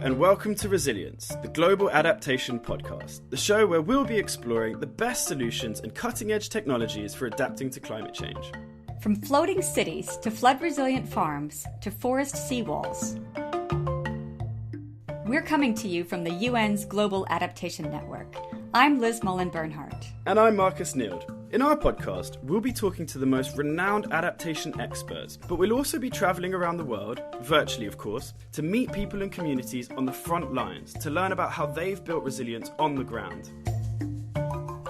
and welcome to Resilience, the Global Adaptation podcast, the show where we'll be exploring the best solutions and cutting-edge technologies for adapting to climate change. From floating cities to flood-resilient farms to forest seawalls. We're coming to you from the UN's Global Adaptation Network. I'm Liz Mullen-Bernhardt. And I'm Marcus Neild. In our podcast, we'll be talking to the most renowned adaptation experts, but we'll also be travelling around the world, virtually of course, to meet people and communities on the front lines to learn about how they've built resilience on the ground.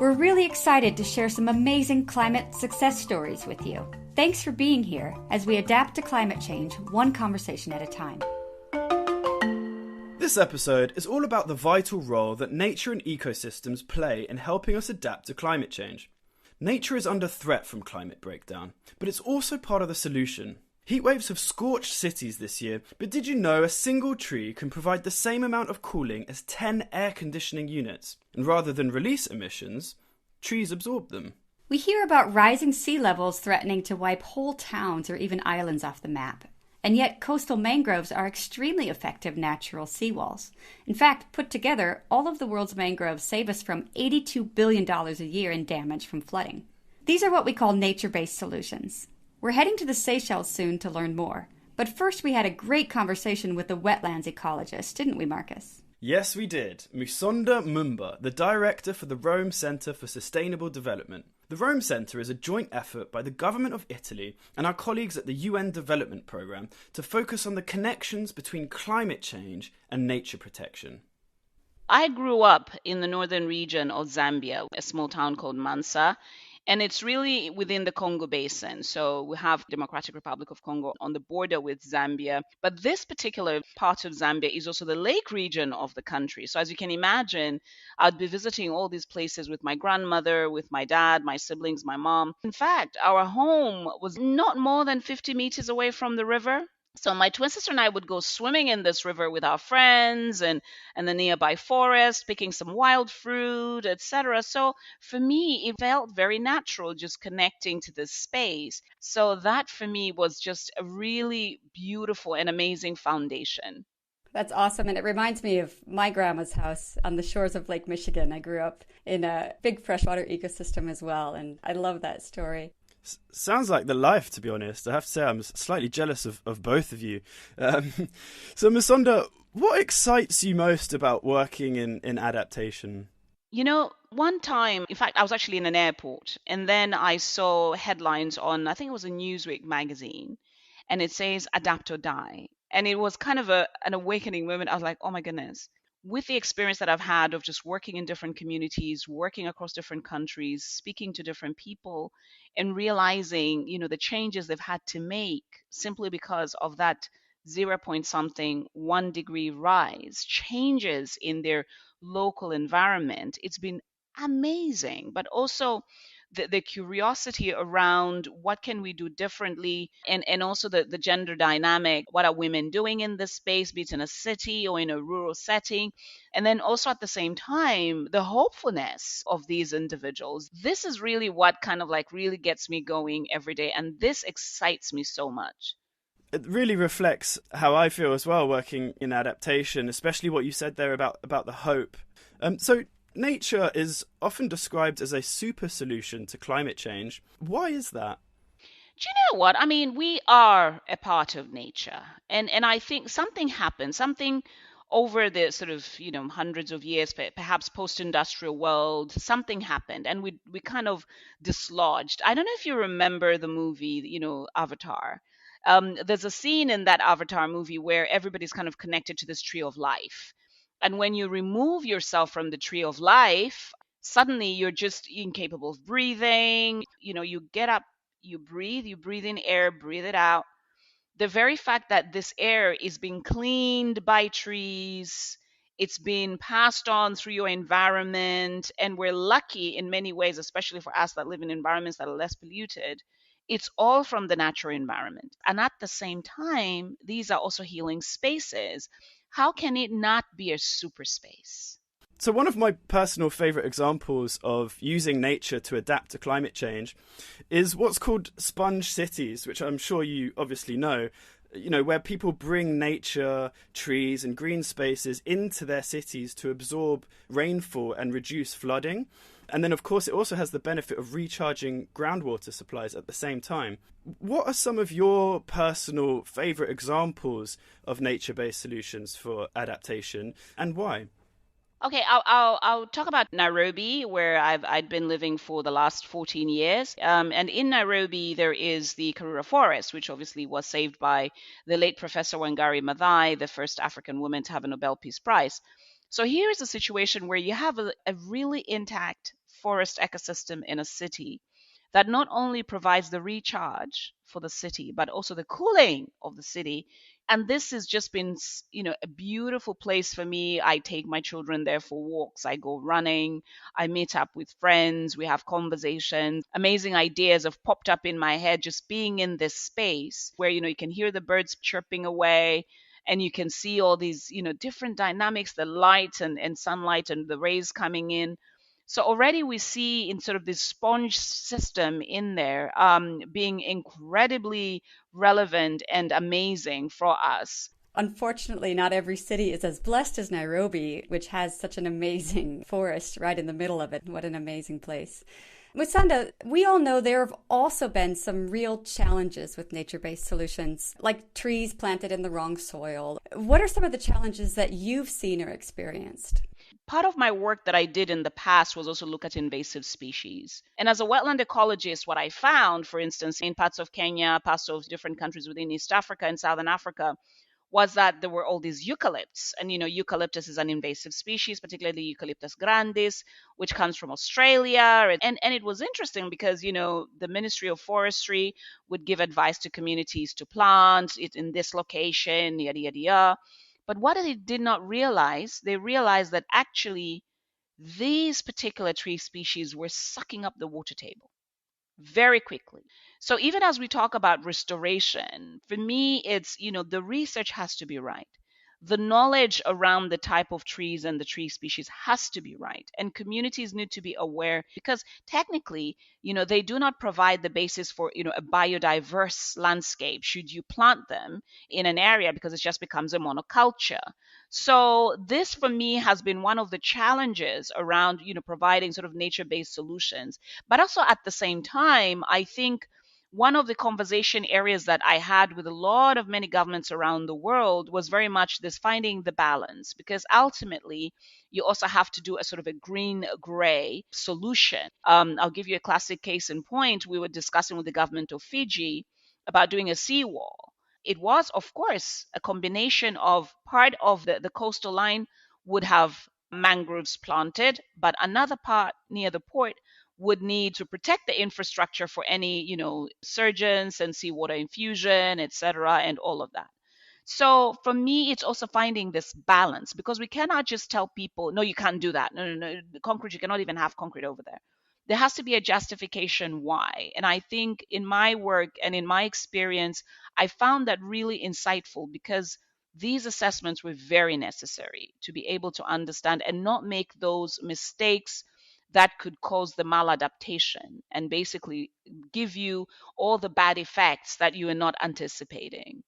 We're really excited to share some amazing climate success stories with you. Thanks for being here as we adapt to climate change one conversation at a time. This episode is all about the vital role that nature and ecosystems play in helping us adapt to climate change. Nature is under threat from climate breakdown, but it's also part of the solution. Heatwaves have scorched cities this year, but did you know a single tree can provide the same amount of cooling as 10 air conditioning units? And rather than release emissions, trees absorb them. We hear about rising sea levels threatening to wipe whole towns or even islands off the map. And yet coastal mangroves are extremely effective natural seawalls. In fact, put together, all of the world's mangroves save us from $82 billion a year in damage from flooding. These are what we call nature-based solutions. We're heading to the Seychelles soon to learn more. But first we had a great conversation with the wetlands ecologist, didn't we, Marcus? Yes, we did. Musonda Mumba, the director for the Rome Centre for Sustainable Development. The Rome Centre is a joint effort by the government of Italy and our colleagues at the UN Development Programme to focus on the connections between climate change and nature protection. I grew up in the northern region of Zambia, a small town called Mansa. And it's really within the Congo Basin. So we have Democratic Republic of Congo on the border with Zambia. But this particular part of Zambia is also the lake region of the country. So as you can imagine, I'd be visiting all these places with my grandmother, with my dad, my siblings, my mom. In fact, our home was not more than 50 meters away from the river. So my twin sister and I would go swimming in this river with our friends and the nearby forest, picking some wild fruit, etc. So for me, it felt very natural just connecting to this space. So that for me was just a really beautiful and amazing foundation. That's awesome. And it reminds me of my grandma's house on the shores of Lake Michigan. I grew up in a big freshwater ecosystem as well. And I love that story. Sounds like the life, to be honest. I have to say I'm slightly jealous of both of you. So, Musonda, what excites you most about working in adaptation? You know, one time, in fact, I was actually in an airport, and then I saw headlines on, I think it was a Newsweek magazine, and it says, "Adapt or Die." And it was kind of an awakening moment. I was like, oh my goodness. With the experience that I've had of just working in different communities, working across different countries, speaking to different people, and realizing, the changes they've had to make simply because of that 1 degree rise, changes in their local environment. It's been amazing, but also the curiosity around what can we do differently, and also the gender dynamic. What are women doing in this space, be it in a city or in a rural setting? And then also at the same time, the hopefulness of these individuals. This is really what kind of like really gets me going every day. And this excites me so much. It really reflects how I feel as well working in adaptation, especially what you said there about the hope. So nature is often described as a super solution to climate change. Why is that? Do you know what? I mean, we are a part of nature. And I think something happened, something over the sort of, hundreds of years, perhaps post-industrial world, something happened and we kind of dislodged. I don't know if you remember the movie, Avatar. There's a scene in that Avatar movie where everybody's kind of connected to this tree of life. And when you remove yourself from the tree of life, suddenly you're just incapable of breathing. You get up, you breathe in air, breathe it out. The very fact that this air is being cleaned by trees, it's been passed on through your environment, and we're lucky in many ways, especially for us that live in environments that are less polluted. It's all from the natural environment. And at the same time, these are also healing spaces. How can it not be a super space? So one of my personal favourite examples of using nature to adapt to climate change is what's called sponge cities, which I'm sure you obviously know. where people bring nature, trees, and green spaces into their cities to absorb rainfall and reduce flooding. And then, of course, it also has the benefit of recharging groundwater supplies at the same time. What are some of your personal favourite examples of nature-based solutions for adaptation, and why? Okay, I'll talk about Nairobi, where I'd been living for the last 14 years. And in Nairobi, there is the Karura Forest, which obviously was saved by the late Professor Wangari Maathai, the first African woman to have a Nobel Peace Prize. So here is a situation where you have a really intact forest ecosystem in a city that not only provides the recharge for the city, but also the cooling of the city. And this has just been, a beautiful place for me. I take my children there for walks. I go running. I meet up with friends. We have conversations. Amazing ideas have popped up in my head just being in this space where, you can hear the birds chirping away and you can see all these, different dynamics, the light and sunlight and the rays coming in. So already we see in sort of this sponge system in there being incredibly relevant and amazing for us. Unfortunately, not every city is as blessed as Nairobi, which has such an amazing forest right in the middle of it. What an amazing place. Musanda, we all know there have also been some real challenges with nature-based solutions, like trees planted in the wrong soil. What are some of the challenges that you've seen or experienced? Part of my work that I did in the past was also look at invasive species. And as a wetland ecologist, what I found, for instance, in parts of Kenya, parts of different countries within East Africa and Southern Africa, was that there were all these eucalypts. And, eucalyptus is an invasive species, particularly Eucalyptus grandis, which comes from Australia. And it was interesting because, the Ministry of Forestry would give advice to communities to plant it in this location, yada, yada, yada. But what they did not realize, they realized that actually these particular tree species were sucking up the water table very quickly. So even as we talk about restoration, for me, it's, the research has to be right. The knowledge around the type of trees and the tree species has to be right. And communities need to be aware because technically, they do not provide the basis for, a biodiverse landscape should you plant them in an area because it just becomes a monoculture. So this for me has been one of the challenges around, providing sort of nature-based solutions. But also at the same time, I think one of the conversation areas that I had with a lot of many governments around the world was very much this finding the balance, because ultimately you also have to do a sort of a green gray solution. I'll give you a classic case in point. We were discussing with the government of Fiji about doing a seawall. It was, of course, a combination of part of the coastal line would have mangroves planted, but another part near the port would need to protect the infrastructure for any, surgens and seawater infusion, etc., and all of that. So for me, it's also finding this balance because we cannot just tell people, no, you can't do that. No, no, no, the concrete, you cannot even have concrete over there. There has to be a justification why. And I think in my work and in my experience, I found that really insightful because these assessments were very necessary to be able to understand and not make those mistakes that could cause the maladaptation and basically give you all the bad effects that you are not anticipating.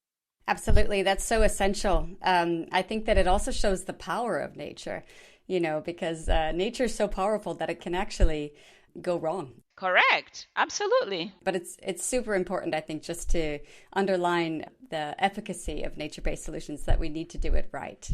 Absolutely. That's so essential. I think that it also shows the power of nature, because nature is so powerful that it can actually go wrong. Correct. Absolutely. But it's super important, I think, just to underline the efficacy of nature-based solutions that we need to do it right.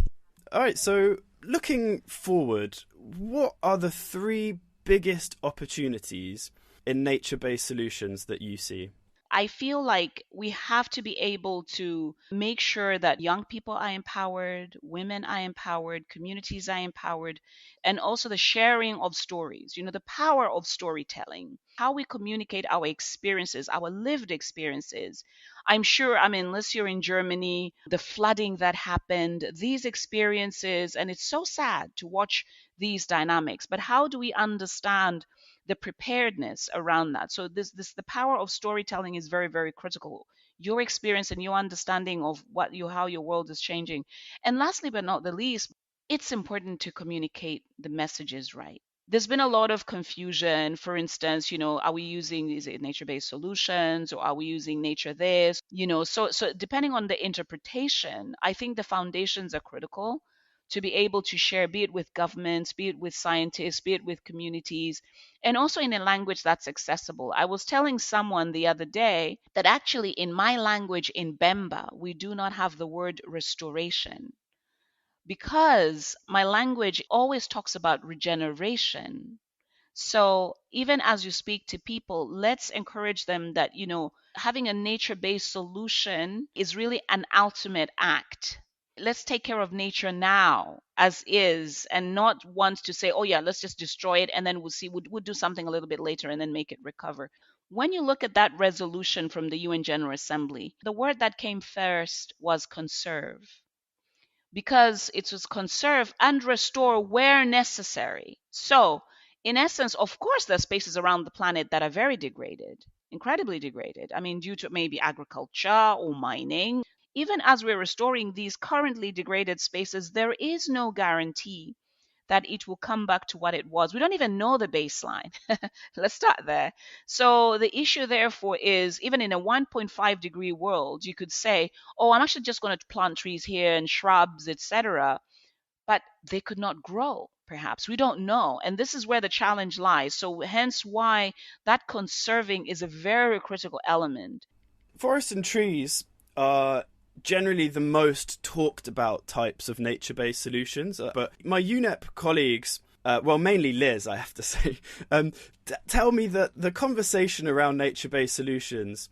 All right, so looking forward, what are the three biggest opportunities in nature-based solutions that you see? I feel like we have to be able to make sure that young people are empowered, women are empowered, communities are empowered, and also the sharing of stories, the power of storytelling, how we communicate our experiences, our lived experiences. I'm sure, unless you're in Germany, the flooding that happened, these experiences, and it's so sad to watch these dynamics, but how do we understand the preparedness around that? So the power of storytelling is very, very critical. Your experience and your understanding of how your world is changing. And lastly but not the least, it's important to communicate the messages right. There's been a lot of confusion. For instance, are we using, is it nature-based solutions, or are we using nature this? So depending on the interpretation, I think the foundations are critical to be able to share, be it with governments, be it with scientists, be it with communities, and also in a language that's accessible. I was telling someone the other day that actually in my language, in Bemba, we do not have the word restoration, because my language always talks about regeneration. So even as you speak to people, let's encourage them that, having a nature based solution is really an ultimate act. Let's take care of nature now as is, and not want to say, oh, yeah, let's just destroy it and then we'll see, we'll do something a little bit later and then make it recover. When you look at that resolution from the UN General Assembly, the word that came first was conserve, because it was conserve and restore where necessary. So, in essence, of course, there are spaces around the planet that are very degraded, incredibly degraded. I mean, due to maybe agriculture or mining. Even as we're restoring these currently degraded spaces, there is no guarantee that it will come back to what it was. We don't even know the baseline. Let's start there. So the issue, therefore, is even in a 1.5-degree world, you could say, oh, I'm actually just going to plant trees here and shrubs, etc. But they could not grow, perhaps. We don't know. And this is where the challenge lies. So hence why that conserving is a very critical element. Forests and trees are generally the most talked about types of nature based solutions, but my UNEP colleagues, well, mainly Liz, I have to say, tell me that the conversation around nature based solutions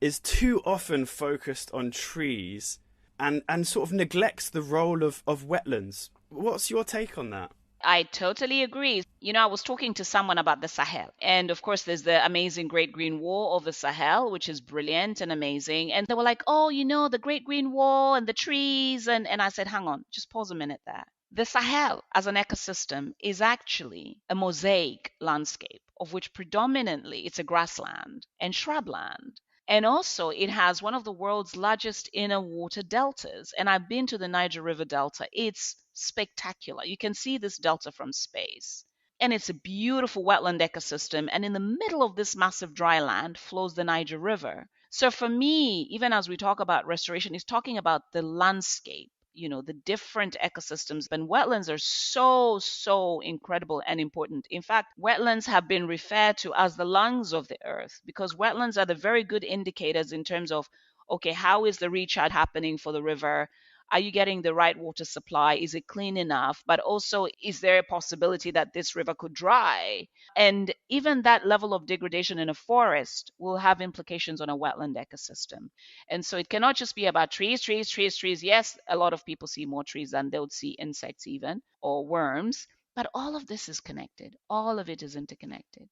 is too often focused on trees and sort of neglects the role of wetlands. What's your take on that? I totally agree. I was talking to someone about the Sahel. And of course, there's the amazing Great Green Wall of the Sahel, which is brilliant and amazing. And they were like, oh, the Great Green Wall and the trees. And I said, hang on, just pause a minute there. The Sahel as an ecosystem is actually a mosaic landscape, of which predominantly it's a grassland and shrubland. And also, it has one of the world's largest inner water deltas. And I've been to the Niger River Delta. It's spectacular. You can see this delta from space. And it's a beautiful wetland ecosystem. And in the middle of this massive dry land flows the Niger River. So for me, even as we talk about restoration, it's talking about the landscape, the different ecosystems. And wetlands are so, so incredible and important. In fact, wetlands have been referred to as the lungs of the earth, because wetlands are the very good indicators in terms of, okay, how is the recharge happening for the river? Are you getting the right water supply? Is it clean enough? But also, is there a possibility that this river could dry? And even that level of degradation in a forest will have implications on a wetland ecosystem. And so it cannot just be about trees, trees, trees, trees. Yes, a lot of people see more trees than they would see insects, even, or worms. But all of this is connected. All of it is interconnected.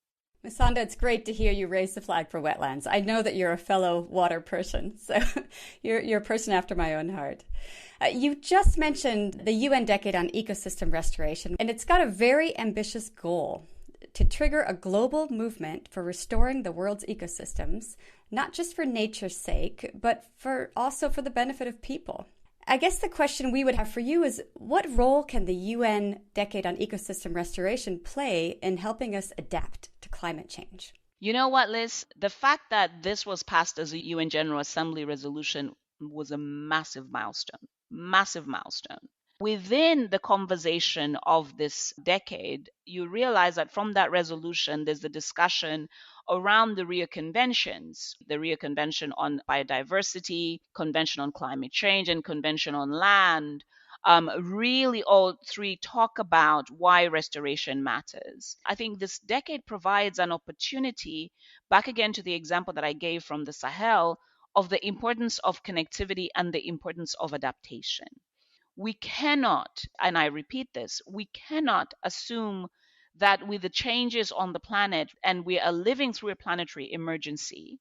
Masanda, it's great to hear you raise the flag for wetlands. I know that you're a fellow water person, so you're a person after my own heart. You just mentioned the UN Decade on Ecosystem Restoration, and it's got a very ambitious goal to trigger a global movement for restoring the world's ecosystems, not just for nature's sake, but also for the benefit of people. I guess the question we would have for you is, what role can the UN Decade on Ecosystem Restoration play in helping us adapt to climate change? You know what, Liz? The fact that this was passed as a UN General Assembly resolution was a massive milestone. Massive milestone. Within the conversation of this decade, you realize that from that resolution, there's the discussion around the Rio Conventions, the Rio Convention on Biodiversity, Convention on Climate Change, and Convention on Land. Really, all three talk about why restoration matters. I think this decade provides an opportunity, back again to the example that I gave from the Sahel, of the importance of connectivity and the importance of adaptation. We cannot, and I repeat this, we cannot assume that with the changes on the planet, and we are living through a planetary emergency,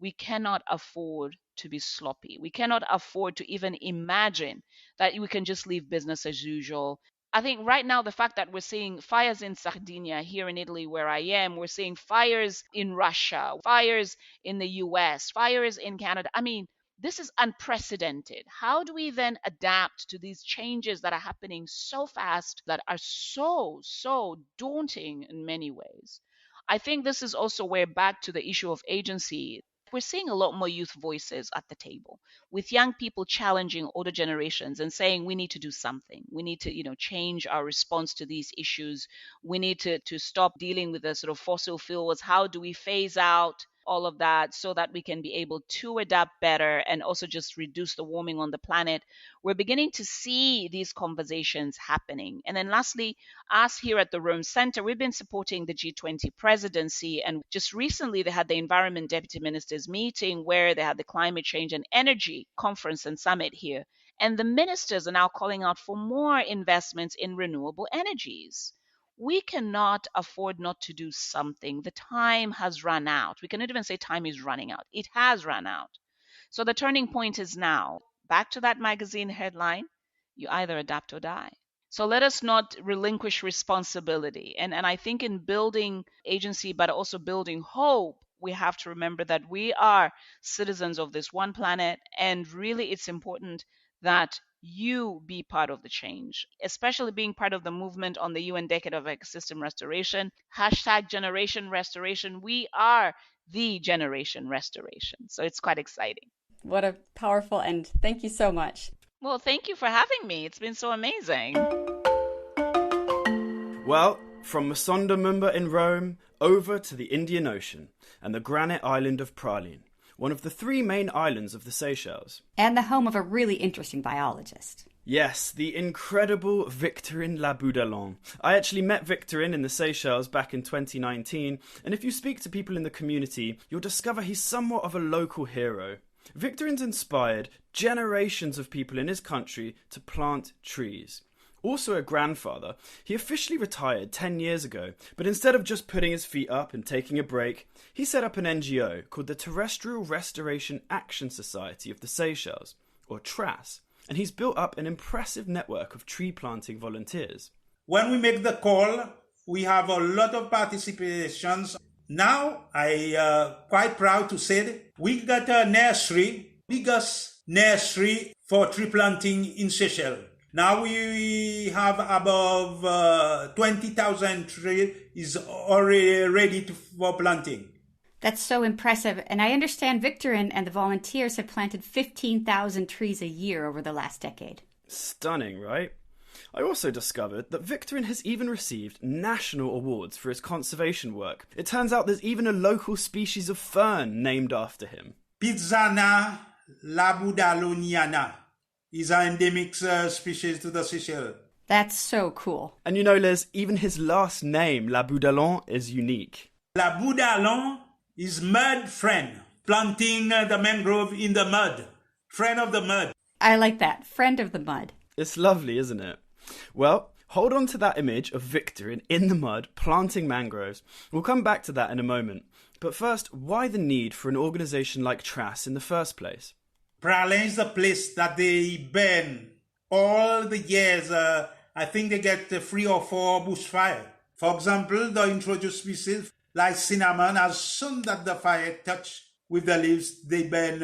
we cannot afford to be sloppy. We cannot afford to even imagine that we can just leave business as usual. I think right now, the fact that we're seeing fires in Sardinia, here in Italy, where I am, we're seeing fires in Russia, fires in the US, fires in Canada. I mean, This is unprecedented. How do we then adapt to these changes that are happening so fast, that are so daunting in many ways? I think this is also where, back to the issue of agency, we're seeing a lot more youth voices at the table, with young people challenging older generations and saying we need to do something. We need to, change our response to these issues. We need to stop dealing with the sort of fossil fuels. How do we phase out all of that so that we can be able to adapt better and also just reduce the warming on the planet? We're beginning to see these conversations happening. And then lastly, us here at the Rome Center, we've been supporting the G20 presidency. And just recently, they had the Environment Deputy Ministers meeting where they had the Climate Change and Energy Conference and Summit here. And the ministers are now calling out for more investments in renewable energies. We cannot afford not to do something. The time has run out. We cannot even say time is running out. It has run out. So the turning point is now. Back to that magazine headline, you either adapt or die. So let us not relinquish responsibility. And I think in building agency, but also building hope, we have to remember that we are citizens of this one planet. And really, it's important that you be part of the change, especially being part of the movement on the UN Decade of Ecosystem Restoration. Hashtag Generation Restoration. We are the generation restoration. So it's quite exciting. What a powerful end. Thank you so much. Well, thank you for having me. It's been so amazing. Well, from Masonda Mumba in Rome over to the Indian Ocean and the granite island of Praslin, one of the 3 main islands of the Seychelles. And the home of a really interesting biologist. Yes, the incredible Victorine Laboudalon. I actually met Victorine in the Seychelles back in 2019, and if you speak to people in the community, you'll discover he's somewhat of a local hero. Victorine's inspired generations of people in his country to plant trees. Also a grandfather, he officially retired 10 years ago, but instead of just putting his feet up and taking a break, he set up an NGO called the Terrestrial Restoration Action Society of the Seychelles, or TRAS, and he's built up an impressive network of tree planting volunteers. When we make the call, we have a lot of participations. Now, I quite proud to say that we got a nursery, biggest nursery for tree planting in Seychelles. Now we have above 20,000 trees is already ready for planting. That's so impressive. And I understand Victorine and the volunteers have planted 15,000 trees a year over the last decade. Stunning, right? I also discovered that Victorine has even received national awards for his conservation work. It turns out there's even a local species of fern named after him. Pizzana laboudaloniana is an endemic species to the Seychelles. That's so cool. And Liz, even his last name, Laboudalon, is unique. Laboudalon is mud friend, planting the mangrove in the mud. Friend of the mud. I like that. Friend of the mud. It's lovely, isn't it? Well, hold on to that image of Victorine in the mud planting mangroves. We'll come back to that in a moment. But first, why the need for an organisation like TRAS in the first place? Praslin is the place that they burn all the years. I think they get 3 or 4 bushfire. For example, the introduced species like cinnamon, as soon that the fire touch with the leaves, they burn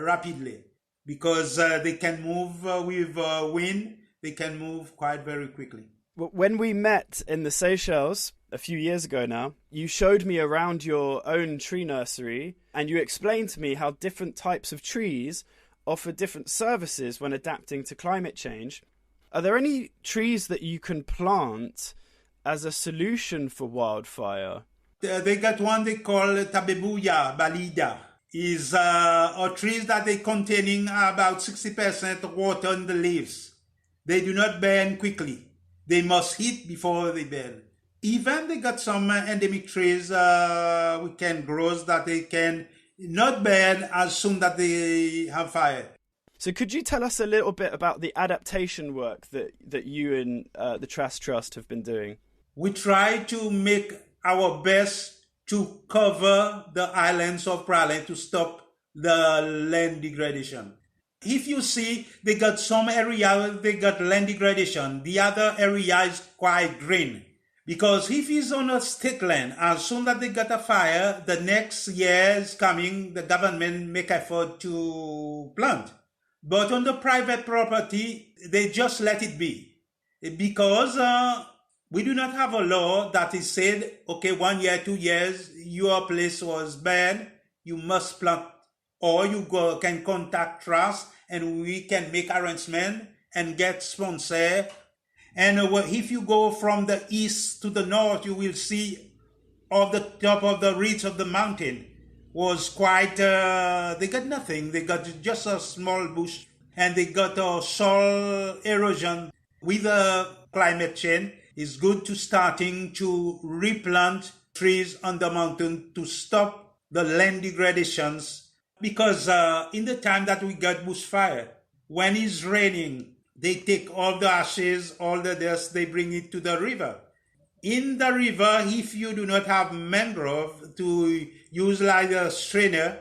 rapidly because they can move with wind. They can move quite very quickly. When we met in the Seychelles a few years ago now, you showed me around your own tree nursery and you explained to me how different types of trees offer different services when adapting to climate change. Are there any trees that you can plant as a solution for wildfire? They got one they call Tabebuya balida. Is a trees that they containing about 60% water in the leaves. They do not burn quickly. They must heat before they burn. Even they got some endemic trees we can grow that they can not burn as soon that they have fire. So could you tell us a little bit about the adaptation work that you and the TRAS Trust have been doing? We try to make our best to cover the islands of Praslin to stop the land degradation. If you see, they got some area, they got land degradation. The other area is quite green Because if it's on a state land, as soon as they got a fire, the next year is coming, the government make effort to plant. But on the private property, they just let it be. Because we do not have a law that is said, okay, 1 year, 2 years, your place was banned, you must plant, or you can contact trust and we can make arrangement and get sponsor. And if you go from the east to the north, you will see off the top of the ridge of the mountain was quite, they got nothing. They got just a small bush and they got a soil erosion. With the climate change, it's good to starting to replant trees on the mountain to stop the land degradations. Because in the time that we got bushfire, when it's raining, they take all the ashes, all the dust, they bring it to the river. In the river, if you do not have mangrove to use like a strainer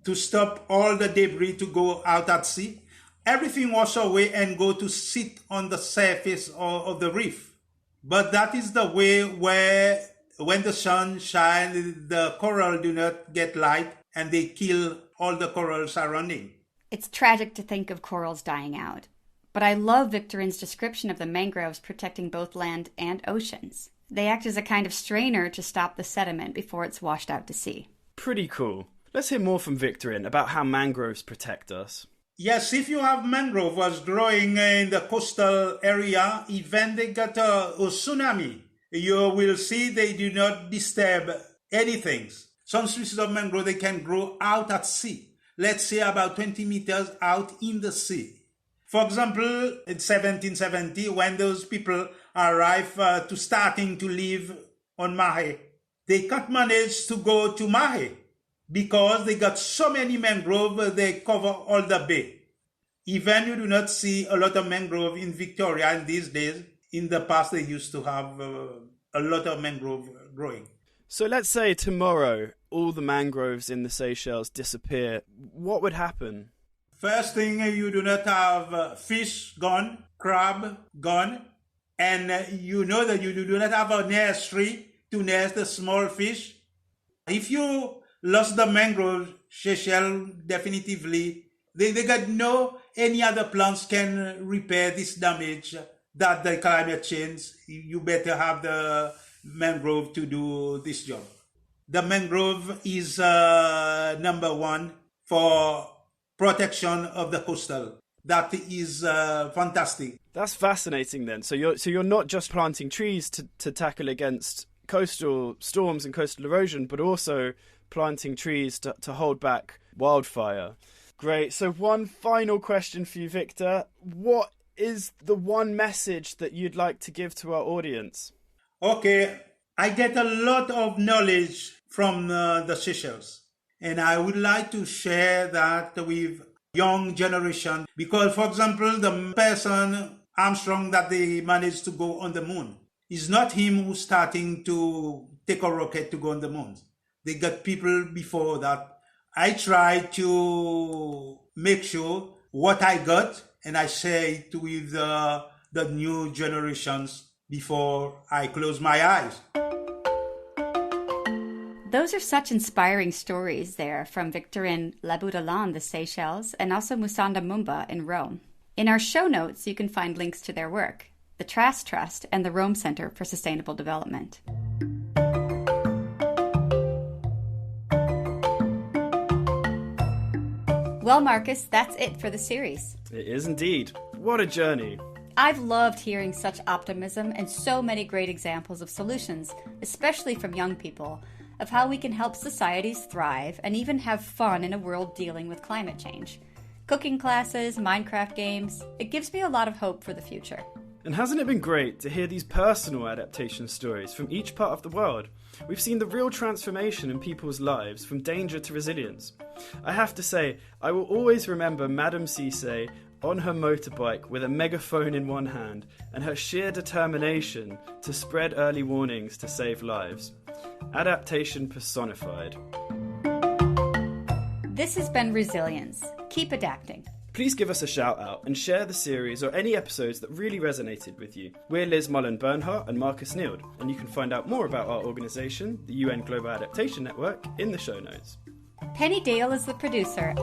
to stop all the debris to go out at sea, everything wash away and go to sit on the surface of the reef. But that is the way where when the sun shines, the coral do not get light and they kill all the coral surrounding. It's tragic to think of corals dying out. But I love Victorin's description of the mangroves protecting both land and oceans. They act as a kind of strainer to stop the sediment before it's washed out to sea. Pretty cool. Let's hear more from Victorin about how mangroves protect us. Yes, if you have mangrove was growing in the coastal area, even they got a tsunami, you will see they do not disturb anything. Some species of mangrove, they can grow out at sea. Let's say about 20 meters out in the sea. For example, in 1770, when those people arrived to starting to live on Mahe, they can't manage to go to Mahe because they got so many mangrove, they cover all the bay. Even you do not see a lot of mangrove in Victoria in these days. In the past, they used to have a lot of mangrove growing. So let's say tomorrow all the mangroves in the Seychelles disappear. What would happen? First thing, you do not have fish gone, crab gone, and you know that you do not have a nursery to nurse the small fish. If you lost the mangrove, Seychelles definitively, they got no any other plants can repair this damage that the climate change. You better have the mangrove to do this job. The mangrove is number one for protection of the coastal. That is fantastic. That's fascinating then. So you're not just planting trees to tackle against coastal storms and coastal erosion, but also planting trees to hold back wildfire. Great. So one final question for you, Victor. What is the one message that you'd like to give to our audience? Okay, I get a lot of knowledge from the Seychelles, and I would like to share that with young generation because, for example, the person Armstrong that they managed to go on the moon is not him who's starting to take a rocket to go on the moon. They got people before that. I try to make sure what I got and I share it with the new generations before I close my eyes. Those are such inspiring stories there from Victorin Laboudalan, the Seychelles, and also Musanda Mumba in Rome. In our show notes, you can find links to their work, the Trask Trust and the Rome Center for Sustainable Development. Well, Marcus, that's it for the series. It is indeed. What a journey. I've loved hearing such optimism and so many great examples of solutions, especially from young people, of how we can help societies thrive and even have fun in a world dealing with climate change. Cooking classes, Minecraft games, it gives me a lot of hope for the future. And hasn't it been great to hear these personal adaptation stories from each part of the world? We've seen the real transformation in people's lives from danger to resilience. I have to say, I will always remember Madame Cisse on her motorbike with a megaphone in one hand and her sheer determination to spread early warnings to save lives. Adaptation personified. This has been Resilience. Keep adapting. Please give us a shout out and share the series or any episodes that really resonated with you. We're Liz Mullen-Bernhardt and Marcus Neild, and you can find out more about our organisation, the UN Global Adaptation Network, in the show notes. Penny Dale is the producer.